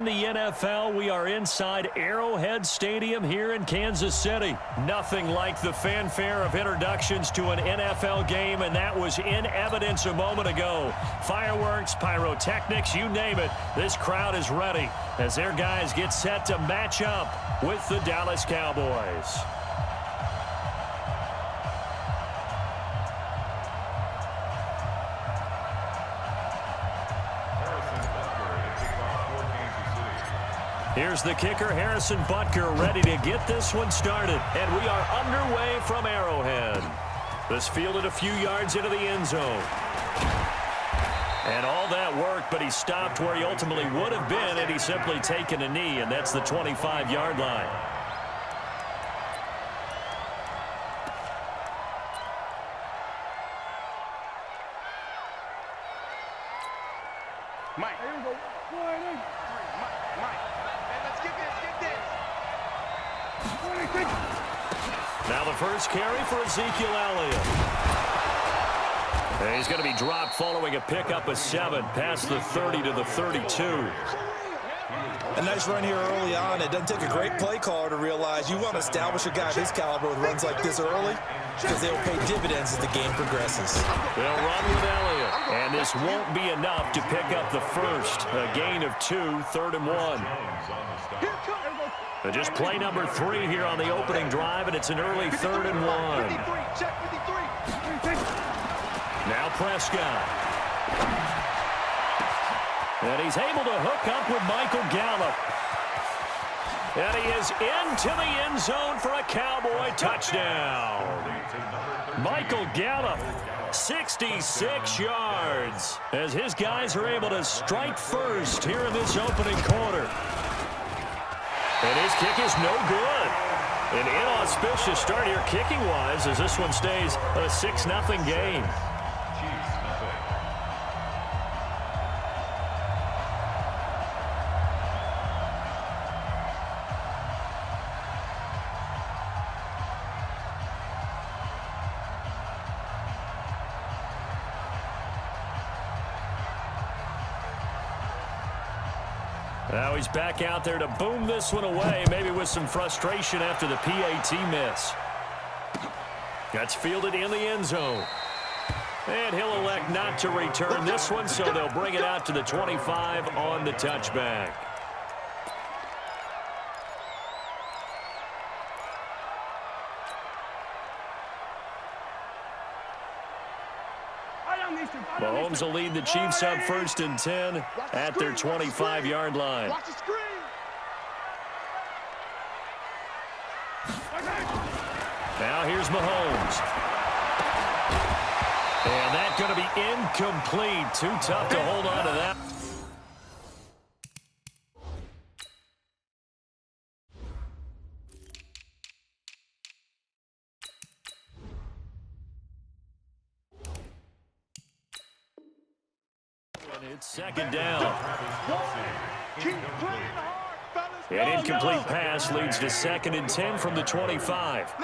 The NFL, we are inside Arrowhead Stadium here in Kansas City. Nothing like the fanfare of introductions to an NFL game, and that was in evidence a moment ago. Fireworks, pyrotechnics, you name it. This crowd is ready as their guys get set to match up with the Dallas Cowboys. Here's the kicker, Harrison Butker, ready to get this one started. And we are underway from Arrowhead. This fielded a few yards into the end zone. And all that work, but he stopped where he ultimately would have been had he simply taken a knee, and that's the 25-yard line. Mike. Here we go. Now the first carry for Ezekiel Elliott. And he's going to be dropped following a pickup of 7 past the 30 to the 32. A nice run here early on. It doesn't take a great play caller to realize you want to establish a guy of his caliber with runs like this early because they'll pay dividends as the game progresses. They'll run with Elliott, and this won't be enough to pick up the first. A gain of 2, 3rd and 1. But just play number 3 here on the opening drive, and it's an early 3rd and 1. Now Prescott. And he's able to hook up with Michael Gallup. And he is into the end zone for a Cowboy touchdown. Michael Gallup, 66 yards, as his guys are able to strike first here in this opening quarter. And his kick is no good. An inauspicious start here kicking-wise as this one stays a 6-0 game. Now he's back out there to boom this one away, maybe with some frustration after the PAT miss. That's fielded in the end zone. And he'll elect not to return this one, so they'll bring it out to the 25 on the touchback. Mahomes will lead the Chiefs up 1st and 10 at their 25-yard line. Now here's Mahomes. And that's going to be incomplete. Too tough to hold on to that. It's 2nd down. An incomplete pass leads to 2nd and 10 from the 25.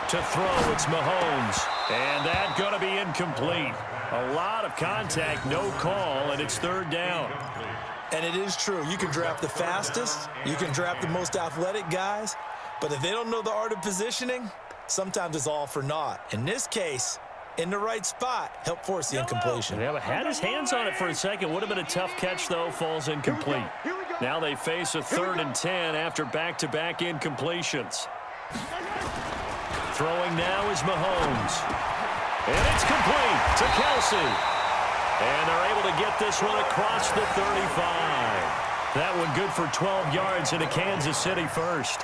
To throw, it's Mahomes. And that's going to be incomplete. A lot of contact, no call, and it's 3rd down. And it is true. You can draft the fastest. You can draft the most athletic guys. But if they don't know the art of positioning, sometimes it's all for naught. In this case, in the right spot, help force the incompletion. Yeah, but had his hands on it for a second. Would have been a tough catch, though. Falls incomplete. Now they face a 3rd and 10 after back-to-back incompletions. Throwing now is Mahomes. And it's complete to Kelsey. And they're able to get this one across the 35. That one good for 12 yards into Kansas City first.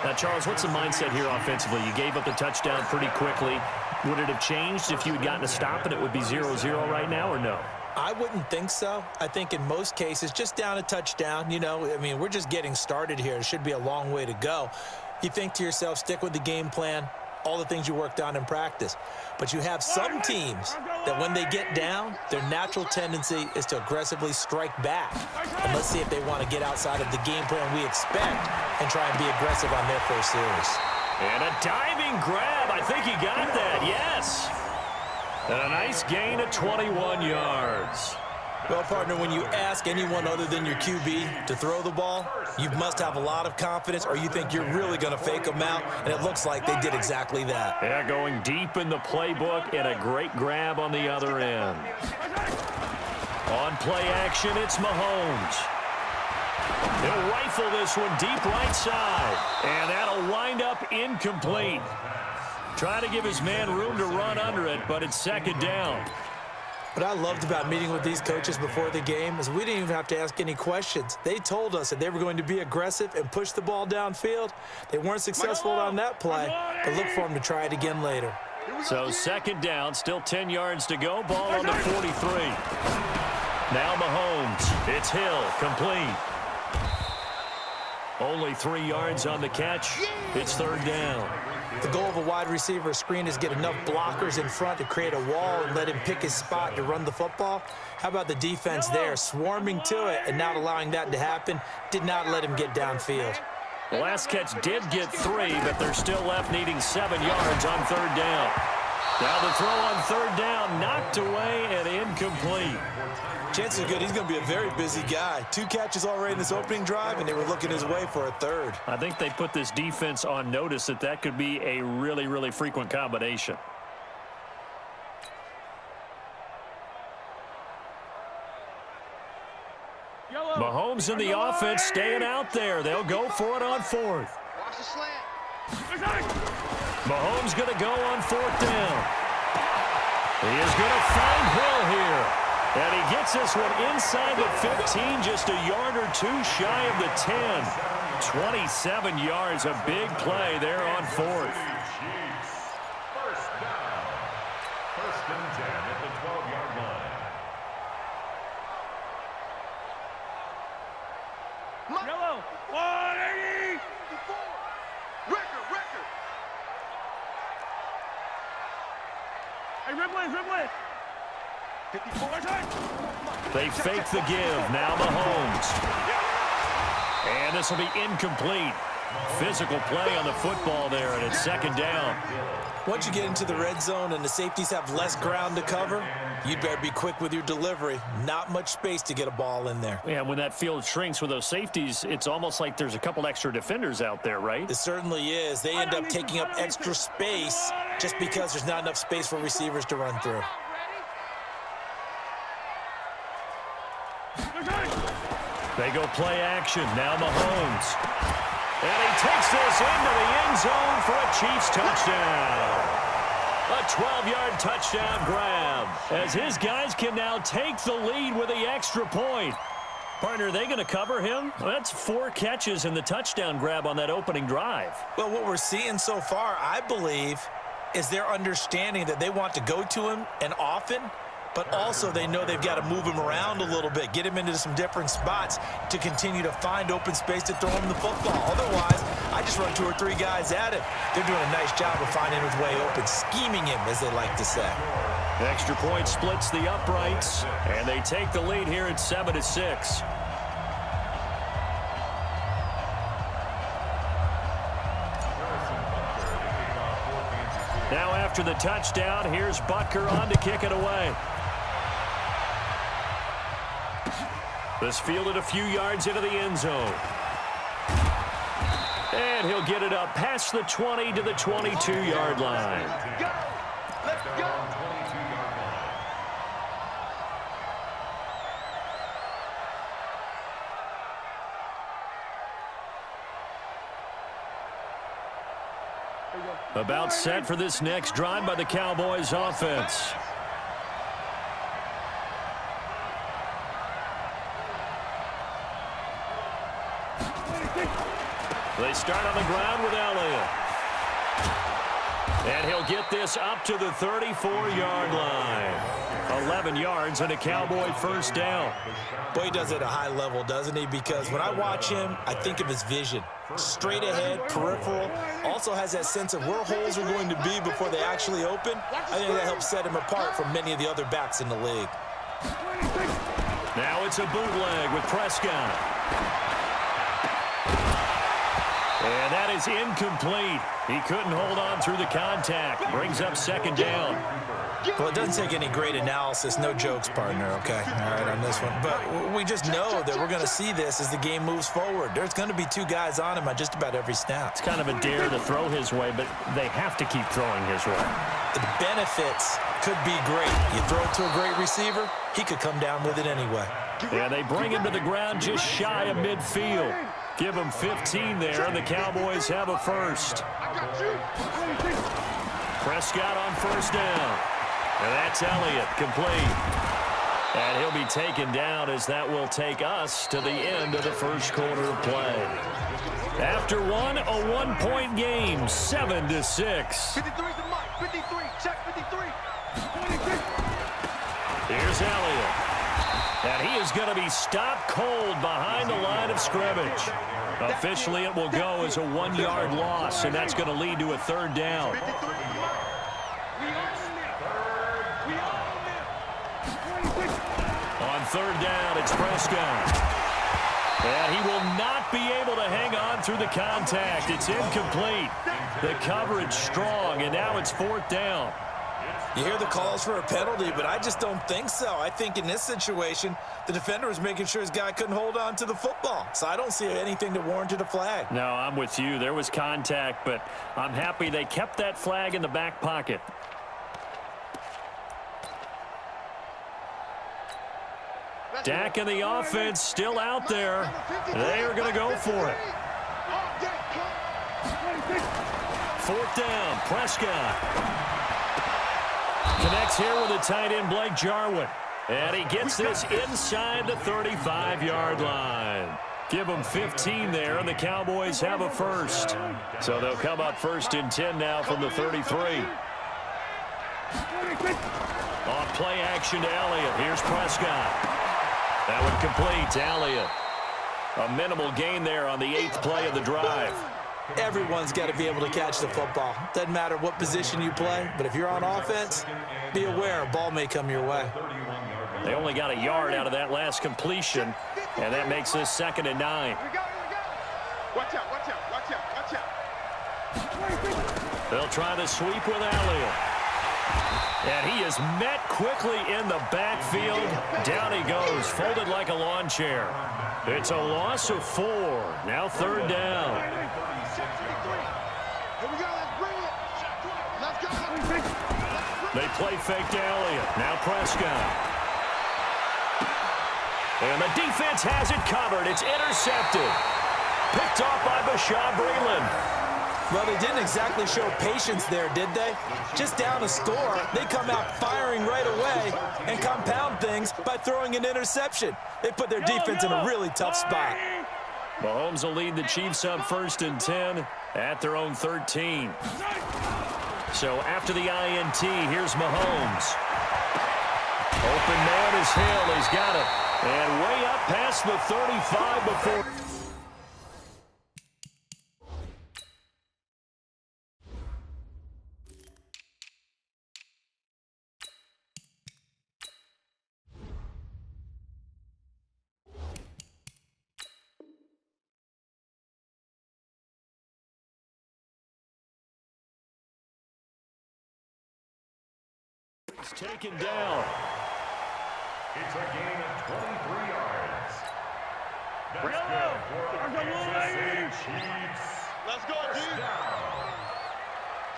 Now, Charles, what's the mindset here offensively? You gave up the touchdown pretty quickly. Would it have changed if you had gotten a stop and it would be 0-0 right now, or no? I wouldn't think so. I think in most cases, just down a touchdown, you know, I mean, we're just getting started here. It should be a long way to go. You think to yourself, stick with the game plan, all the things you worked on in practice. But you have some teams that when they get down, their natural tendency is to aggressively strike back. And let's see if they want to get outside of the game plan we expect and try and be aggressive on their first series. And a diving grab. I think he got that. Yes. And a nice gain of 21 yards. Well, partner, when you ask anyone other than your QB to throw the ball, you must have a lot of confidence or you think you're really going to fake them out, and it looks like they did exactly that. Yeah, going deep in the playbook and a great grab on the other end. On play action, it's Mahomes. He'll rifle this one deep right side, and that'll wind up incomplete. Trying to give his man room to run under it, but it's second down. What I loved about meeting with these coaches before the game is we didn't even have to ask any questions. They told us that they were going to be aggressive and push the ball downfield. They weren't successful on that play, but look for them to try it again later. So second down, still 10 yards to go. Ball on the 43. Now Mahomes. It's Hill, complete. Only 3 yards on the catch. It's third down. The goal of a wide receiver screen is get enough blockers in front to create a wall and let him pick his spot to run the football. How about the defense there, swarming to it and not allowing that to happen? Did not let him get downfield. The last catch did get 3, but they're still left needing 7 yards on third down. Now the throw on third down, knocked away and incomplete. Chances are good he's going to be a very busy guy. 2 catches already in this opening drive, and they were looking his way for a third. I think they put this defense on notice that that could be a really, really frequent combination. Mahomes in the offense staying out there. They'll go for it on fourth. Watch the slant. Mahomes going to go on fourth down. He is going to find Hill here. And he gets this one inside the 15, just a yard or 2 shy of the 10. 27 yards, a big play there on fourth. First down. First and 10 at the 12-yard line. Yellow. 180. Record. Hey, Ripley. 54. They fake the give. Now Mahomes. And this will be incomplete. Physical play on the football there, and it's second down. Once you get into the red zone and the safeties have less ground to cover, you'd better be quick with your delivery. Not much space to get a ball in there. Yeah, when that field shrinks with those safeties, it's almost like there's a couple extra defenders out there, right? It certainly is. They end up taking up extra space just because there's not enough space for receivers to run through. They go play action. Now Mahomes. And he takes this into the end zone for a Chiefs touchdown. A 12-yard touchdown grab as his guys can now take the lead with the extra point. Partner, are they going to cover him? Well, that's 4 catches in the touchdown grab on that opening drive. Well, what we're seeing so far, I believe, is their understanding that they want to go to him and often, but also they know they've got to move him around a little bit, get him into some different spots to continue to find open space to throw him the football. Otherwise, I just run 2 or 3 guys at him. They're doing a nice job of finding his way open, scheming him, as they like to say. The extra point splits the uprights, and they take the lead here at 7-6. Now after the touchdown, here's Butker on to kick it away. This fielded a few yards into the end zone. And he'll get it up past the 20 to the 22-yard line. Let's go. About set for this next drive by the Cowboys offense. They start on the ground with Elliott. And he'll get this up to the 34-yard line. 11 yards and a Cowboy first down. Boy, he does it at a high level, doesn't he? Because when I watch him, I think of his vision. Straight ahead, peripheral, also has that sense of where holes are going to be before they actually open. I think that helps set him apart from many of the other backs in the league. Now it's a bootleg with Prescott. And that is incomplete. He couldn't hold on through the contact. Brings up second down. Well, it doesn't take any great analysis. No jokes, partner, okay? All right, on this one. But we just know that we're going to see this as the game moves forward. There's going to be two guys on him on just about every snap. It's kind of a dare to throw his way, but they have to keep throwing his way. The benefits could be great. You throw it to a great receiver, he could come down with it anyway. Yeah, they bring him to the ground just shy of midfield. Give him 15 there, and the Cowboys have a first. Prescott on first down. And that's Elliott, complete. And he'll be taken down as that will take us to the end of the first quarter of play. After one, a one-point game, 7-6. 53's the mark. 53. Check 53. Here's Elliott. And he is going to be stopped cold behind the line of scrimmage. Officially, it will go as a 1-yard loss, and that's going to lead to a third down. On third down, it's Prescott. And he will not be able to hang on through the contact. It's incomplete. The coverage strong, and now it's fourth down. You hear the calls for a penalty, but I just don't think so. I think in this situation, the defender was making sure his guy couldn't hold on to the football. So I don't see anything that warranted a flag. No, I'm with you. There was contact, but I'm happy they kept that flag in the back pocket. Dak and the offense still out there. They are going to go for it. Fourth down, Prescott. Connects here with the tight end, Blake Jarwin. And he gets this inside the 35-yard line. Give them 15 there, and the Cowboys have a first. So they'll come up first and 10 now from the 33. On play action to Elliott. Here's Prescott. That one complete to Elliott. A minimal gain there on the 8th play of the drive. Everyone's got to be able to catch the football. Doesn't matter what position you play, but if you're on offense, be aware a ball may come your way. They only got a yard out of that last completion, and that makes this 2nd and 9. Watch out, watch out, watch out, watch out. They'll try the sweep with Elliott. And he is met quickly in the backfield. Down he goes, folded like a lawn chair. It's a loss of 4. Now third down. Here we go, let's bring it. Let's go. They play fake to Elliott. Now Prescott. And the defense has it covered. It's intercepted. Picked off by Bashaud Breeland. Well, they didn't exactly show patience there, did they? Just down a score, they come out firing right away and compound things by throwing an interception. They put their defense in a really tough spot. Mahomes will lead the Chiefs up 1st and 10 at their own 13. So after the INT, here's Mahomes. Open man is Hill. He's got it. And way up past the 35 before. He's taken down. It's a gain of 23 yards. That's good for the Kansas City Chiefs. Let's go, First dude. down.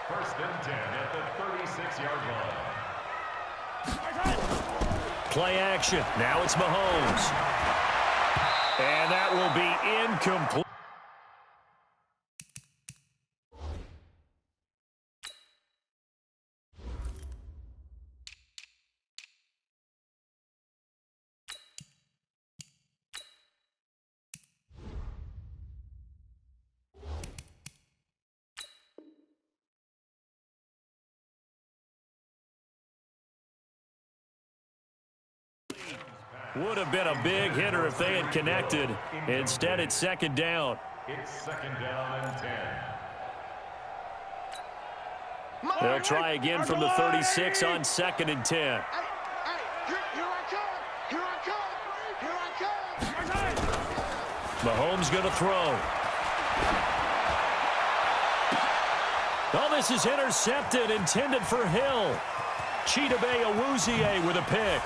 1st and 10 at the 36-yard line. Play action. Now it's Mahomes. And that will be incomplete. Would have been a big hitter if they had connected. Instead, it's 2nd down. It's 2nd down and 10. They'll try again from the 36 on 2nd and 10. Here I come. Here I come. Here I come. Mahomes going to throw. Oh, this is intercepted, intended for Hill. Chidobe with a pick.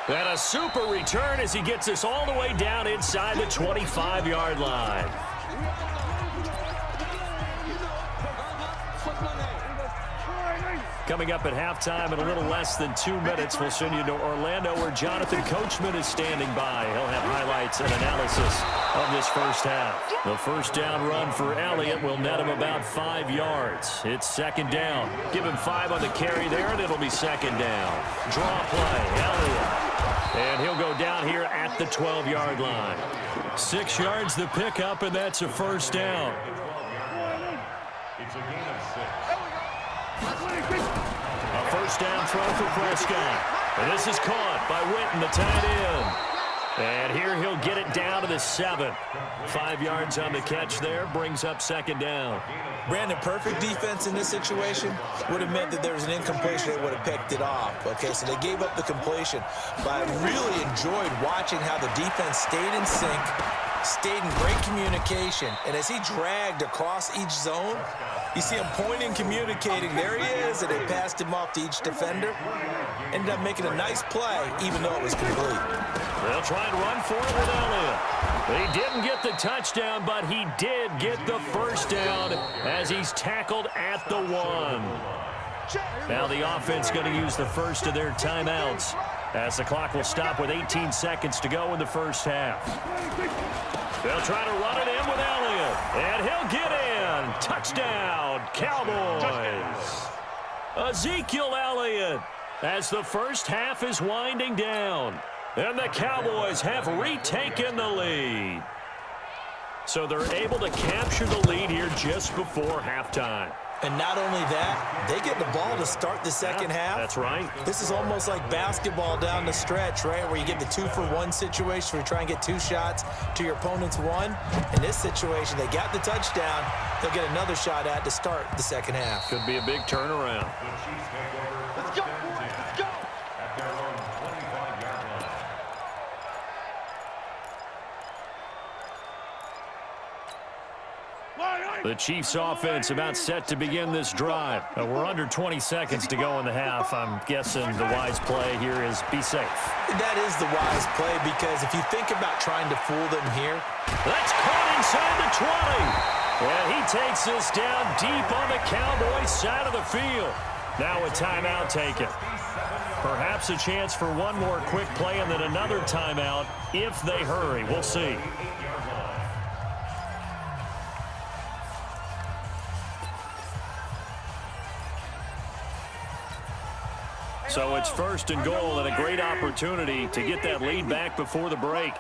And a super return as he gets us all the way down inside the 25-yard line. Coming up at halftime in a little less than 2 minutes, we'll send you to Orlando where Jonathan Coachman is standing by. He'll have highlights and analysis of this first half. The first down run for Elliott will net him about 5 yards. It's second down. Give him 5 on the carry there, and it'll be second down. Draw play, Elliott. And he'll go down here at the 12-yard line. 6 yards the pickup, and that's a first down. It's a gain of 6. A first down throw for Prescott. And this is caught by Witten, the tight end. And here he'll get it down to the 7. 5 yards on the catch there, brings up second down. Brandon, perfect defense in this situation would have meant that there was an incompletion. They would have picked it off. Okay, so they gave up the completion. But I really enjoyed watching how the defense stayed in sync, stayed in great communication. And as he dragged across each zone, you see him pointing, communicating. There he is, and they passed him off to each defender. Ended up making a nice play, even though it was complete. They'll try and run for it with Elliott. He didn't get the touchdown, but he did get the first down as he's tackled at the 1. Now the offense going to use the first of their timeouts as the clock will stop with 18 seconds to go in the first half. They'll try to run it in with Elliott, and he'll get in. Touchdown, Cowboys. Ezekiel Elliott as the first half is winding down. And the Cowboys have retaken the lead. So they're able to capture the lead here just before halftime. And not only that, they get the ball to start the second half. That's right. This is almost like basketball down the stretch, right, where you get the 2-for-1 situation where you try and get 2 shots to your opponent's 1. In this situation, they got the touchdown. They'll get another shot at to start the second half. Could be a big turnaround. Let's go, let's go. At their own 25-yard line. The Chiefs offense about set to begin this drive. We're under 20 seconds to go in the half. I'm guessing the wise play here is be safe. That is the wise play because if you think about trying to fool them here. That's caught inside the 20. And he takes this down deep on the Cowboys side of the field. Now a timeout taken. Perhaps a chance for one more quick play and then another timeout if they hurry. We'll see. So it's first and goal and a great opportunity to get that lead back before the break.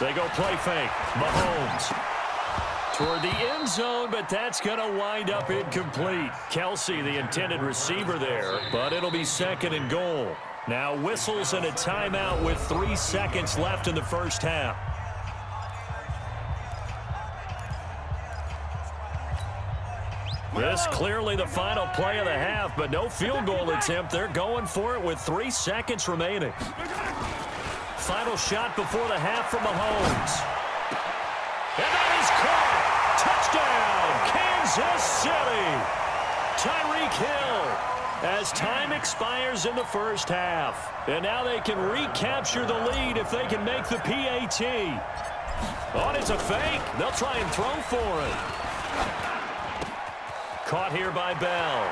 They go play fake. Mahomes toward the end zone, but that's going to wind up incomplete. Kelsey, the intended receiver there, but it'll be second and goal. Now whistles and a timeout with 3 seconds left in the first half. This clearly the final play of the half, but no field goal attempt. They're going for it with 3 seconds remaining. Final shot before the half from Mahomes. And that is caught. Touchdown, Kansas City. Tyreek Hill as time expires in the first half. And now they can recapture the lead if they can make the PAT. Oh, it's a fake. They'll try and throw for it. Caught here by Bell.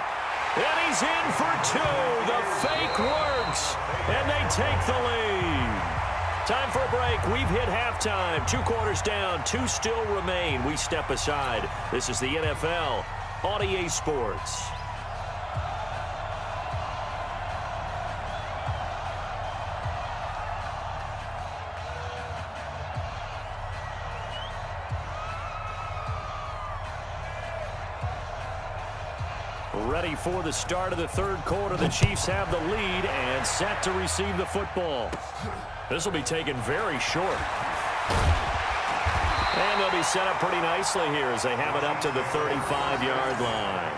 And he's in for 2. The fake works. And they take the lead. Time for a break. We've hit halftime. 2 quarters down. 2 still remain. We step aside. This is the NFL on EA Sports. Ready for the start of the third quarter. The Chiefs have the lead and set to receive the football. This will be taken very short. And they'll be set up pretty nicely here as they have it up to the 35-yard line.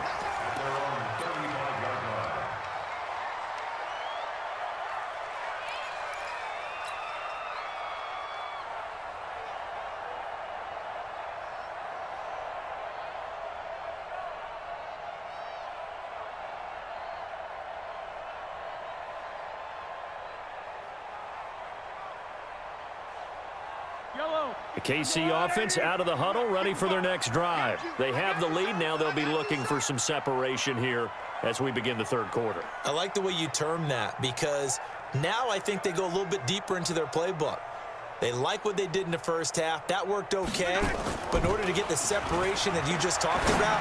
The KC offense out of the huddle, ready for their next drive. They have the lead. Now they'll be looking for some separation here as we begin the third quarter. I like the way you term that, because now I think they go a little bit deeper into their playbook. They like what they did in the first half. That worked okay. But in order to get the separation that you just talked about,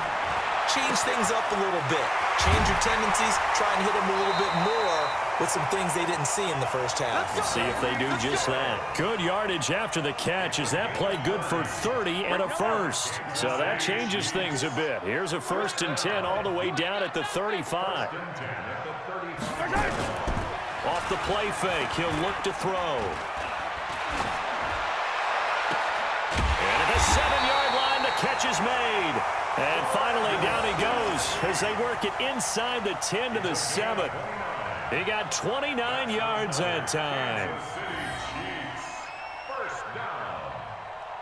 change things up a little bit. Change your tendencies. Try and hit them a little bit more with some things they didn't see in the first half. We'll see if they do just that. Good yardage after the catch. Is that play good for 30 and a first? So that changes things a bit. Here's a 1st and 10 all the way down at the 35. Off the play fake, he'll look to throw. And at the 7-yard line, the catch is made. And finally, down he goes as they work it inside the 10 to the 7. He got 29 yards that time. First down.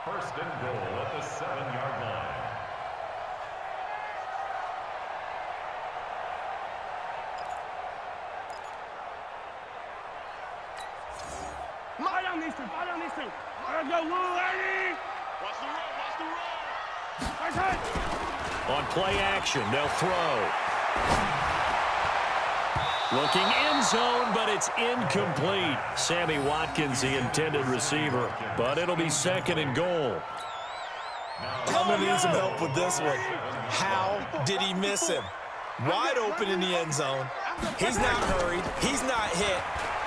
First and goal at the 7-yard line. Lie down these two. Lie down these two. Let's go, Lou, lady. Watch the roll. Watch the roll. Nice hit. On play action, they'll throw. Looking end zone, but it's incomplete. Sammy Watkins, the intended receiver, but it'll be 2nd and goal. I'm going to need some help with this one. How did he miss him? Wide open in the end zone. He's not hurried. He's not hit.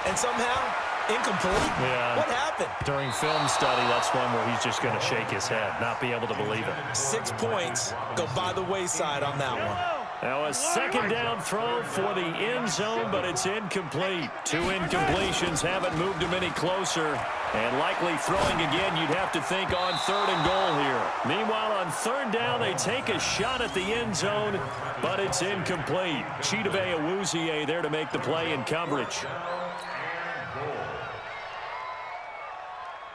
And somehow, incomplete? Yeah. What happened? During film study, that's one where he's just going to shake his head, not be able to believe it. 6 points go by the wayside on that one. Now a 2nd down throw for the end zone, but it's incomplete. 2 incompletions haven't moved him any closer. And likely throwing again, you'd have to think on 3rd and goal here. Meanwhile, on 3rd down, they take a shot at the end zone, but it's incomplete. Chidobe Awuzie there to make the play in coverage.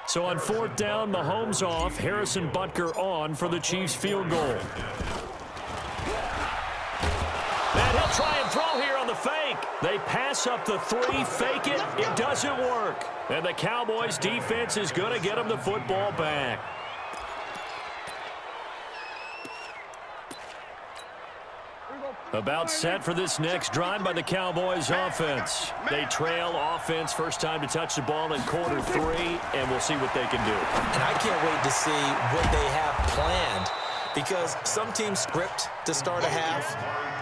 So on 4th down, Mahomes off, Harrison Butker on for the Chiefs field goal. And he'll try and throw here on the fake. They pass up the 3, fake it. It doesn't work. And the Cowboys defense is going to get him the football back. About set for this next drive by the Cowboys offense. They trail offense, first time to touch the ball in quarter 3, and we'll see what they can do. And I can't wait to see what they have planned, because some teams script to start a half.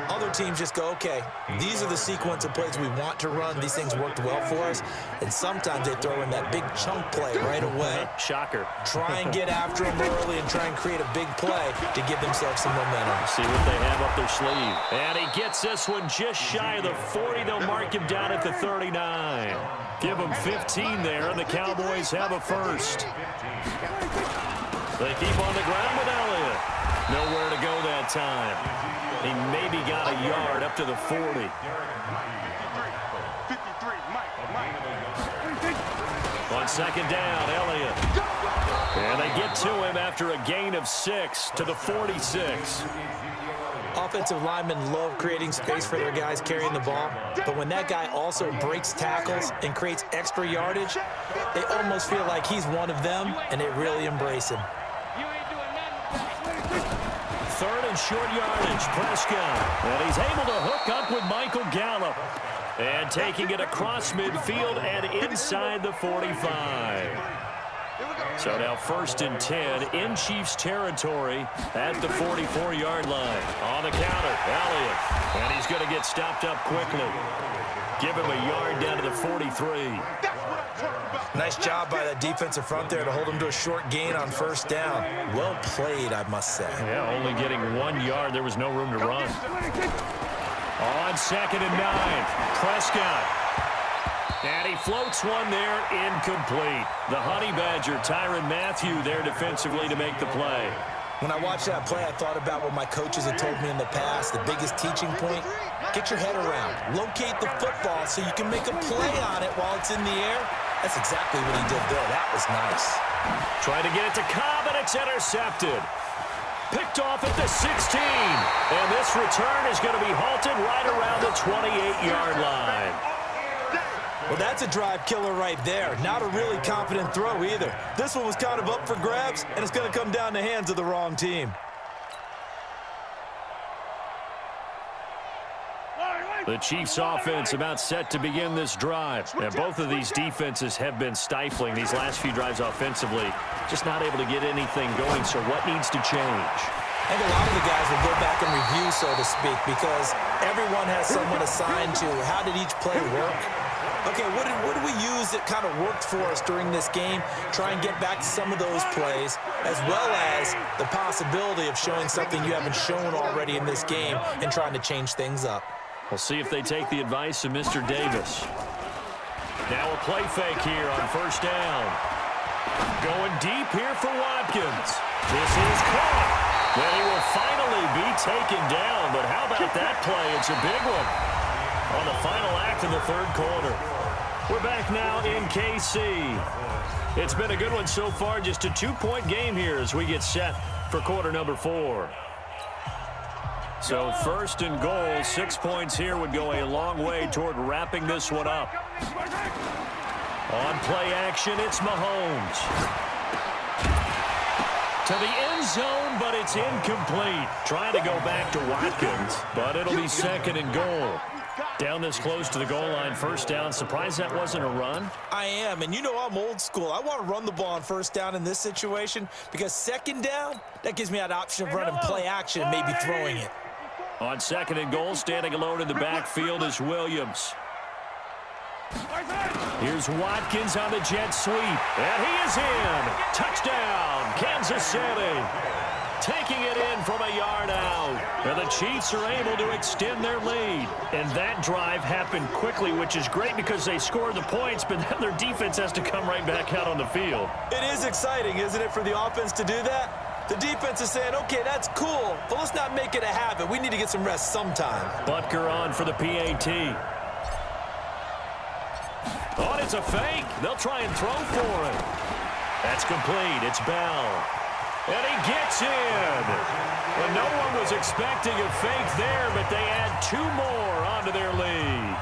Other teams just go, okay, these are the sequence of plays we want to run. These things worked well for us. And sometimes they throw in that big chunk play right away. Shocker. Try and get after them early and try and create a big play to give themselves some momentum. See what they have up their sleeve. And he gets this one just shy of the 40. They'll mark him down at the 39. Give him 15 there, and the Cowboys have a first. They keep on the ground with Elliott. Nowhere to go that time. He maybe got a yard up to the 40. 53, Mike. On 2nd down, Elliott. And they get to him after a gain of 6 to the 46. Offensive linemen love creating space for their guys carrying the ball, but when that guy also breaks tackles and creates extra yardage, they almost feel like he's one of them, and they really embrace him. 3rd and short yardage, Prescott. And he's able to hook up with Michael Gallup. And taking it across midfield and inside the 45. So now 1st and 10 in Chiefs territory at the 44-yard line. On the counter, Elliott. And he's going to get stopped up quickly. Give him a yard down to the 43. Nice job by that defensive front there to hold him to a short gain on 1st down. Well played, I must say. Yeah, only getting 1 yard. There was no room to run. On 2nd and 9, Prescott. And he floats one there, incomplete. The Honey Badger, Tyrann Mathieu, there defensively to make the play. When I watched that play, I thought about what my coaches had told me in the past. The biggest teaching point, get your head around. Locate the football so you can make a play on it while it's in the air. That's exactly what he did there. That was nice. Trying to get it to Cobb, and it's intercepted. Picked off at the 16. And this return is going to be halted right around the 28-yard line. Well, that's a drive killer right there. Not a really confident throw either. This one was kind of up for grabs, and it's going to come down the hands of the wrong team. The Chiefs offense about set to begin this drive. And both of these defenses have been stifling these last few drives offensively. Just not able to get anything going, so what needs to change? I think a lot of the guys will go back and review, so to speak, because everyone has someone assigned to how did each play work. Okay, what did we use that kind of worked for us during this game? Try and get back to some of those plays, as well as the possibility of showing something you haven't shown already in this game and trying to change things up. We'll see if they take the advice of Mr. Davis. Now a play fake here on first down. Going deep here for Watkins. This is caught. Well, he will finally be taken down, but how about that play? It's a big one on the final act of the third quarter. We're back now in KC. It's been a good one so far, just a 2-point game here as we get set for quarter number 4. So first and goal, 6 points here would go a long way toward wrapping this one up. On play action, it's Mahomes. To the end zone, but it's incomplete. Trying to go back to Watkins, but it'll be second and goal. Down this close to the goal line, first down. Surprised that wasn't a run? I am, and you know I'm old school. I want to run the ball on first down in this situation because second down, that gives me that option of running play action and maybe throwing it. On second and goal, standing alone in the backfield is Williams. Here's Watkins on the jet sweep, and he is in. Touchdown, Kansas City. Taking it in from a yard out. And the Chiefs are able to extend their lead. And that drive happened quickly, which is great because they scored the points, but then their defense has to come right back out on the field. It is exciting, isn't it, for the offense to do that? The defense is saying, okay, that's cool, but let's not make it a habit. We need to get some rest sometime. Butker on for the PAT. Oh, and it's a fake. They'll try and throw for it. That's complete. It's Bell. And he gets in. And no one was expecting a fake there, but they add 2 more onto their lead.